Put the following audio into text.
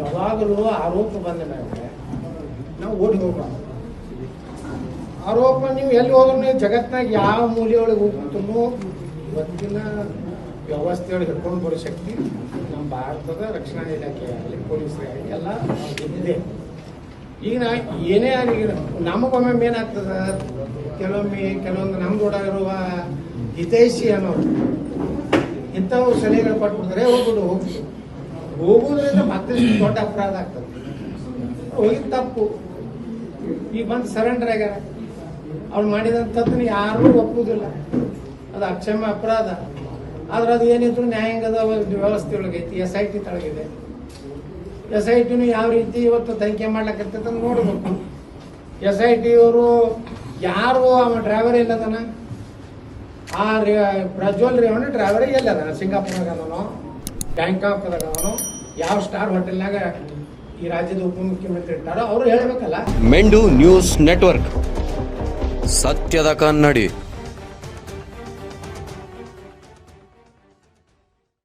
ಯಾವಾಗಲೂ ಆರೋಪ ಬಂದ ಮೇಲೆ ನಾವು ಓಡಿ ಹೋಗ್ಬಾರ್ದು. ಆರೋಪ ನೀವು ಎಲ್ಲಿ ಹೋದ್ರೂ ಜಗತ್ತಿನಾಗ ಯಾವ ಮೂಲೆಯೊಳಗೆ ಹೋಗ್ತೂ ಇವತ್ತಿನ ವ್ಯವಸ್ಥೆಯೊಳಗೆ ಹಿಡ್ಕೊಂಡು ಬರೋ ಶಕ್ತಿ ನಮ್ಮ ಭಾರತದ ರಕ್ಷಣಾ ಇಲಾಖೆ ಆಗಲಿ ಪೊಲೀಸರಾಗಲಿ ಎಲ್ಲ ಇದೆ. ಈಗ ಏನೇ ಆಗಲಿ ನಮಗೊಮ್ಮೆ ಏನಾಗ್ತದೆ, ಕೆಲವೊಂದು ನಮ್ದೊಳಗಿರುವ ಹಿತೈಷಿ ಅನ್ನೋರು ಇಂಥವು ಸಲಹೆಗಳು ಕೊಟ್ಬಿಡ್ತಾರೆ, ಹೋಗೋದ್ರಿಂದ ಮತ್ತಷ್ಟು ದೊಡ್ಡ ಅಪರಾಧ ಆಗ್ತದೆ. ಹೋಗಿದ್ದು ತಪ್ಪು, ಈಗ ಬಂದು ಸರೆಂಡರ್ ಆಗ್ಯಾರ. ಅವ್ರು ಮಾಡಿದಂಥದ್ದನ್ನು ಯಾರೂ ಒಪ್ಪುವುದಿಲ್ಲ, ಅದು ಅಕ್ಷಮ್ಯ ಅಪರಾಧ. ಆದ್ರೆ ಅದು ಏನಿದ್ರು ನ್ಯಾಯಾಂಗದ ವ್ಯವಸ್ಥೆ ಒಳಗೈತಿ, SIT ತಳಗಿದೆ. SIT ಯಾವ ರೀತಿ ಇವತ್ತು ತನಿಖೆ ಮಾಡ್ಲಕ್ಕಂತ ನೋಡ್ಬೇಕು. SIT ಅವರು ಯಾರು ಅವ ಡ್ರೈವರ್ ಎಲ್ಲದನ, ಆ ಪ್ರಜ್ವಲ್ ರೇವಣ್ಣ ಡ್ರೈವರ್ ಎಲ್ಲದನ, ಸಿಂಗಾಪುರ್ನಾಗ ಅದನೋ, ಬ್ಯಾಂಕಾಕ್ದಾಗ ಅದನೋ, ಯಾವ ಸ್ಟಾರ್ ಹೋಟೆಲ್ನಾಗ ಈ ರಾಜ್ಯದ ಉಪಮುಖ್ಯಮಂತ್ರಿ ಇರ್ತಾರೋ ಅವರು ಹೇಳ್ಬೇಕಲ್ಲ. ಮೆಂಡು ನ್ಯೂಸ್ ನೆಟ್ವರ್ಕ್, ಸತ್ಯದ ಕನ್ನಡಿ.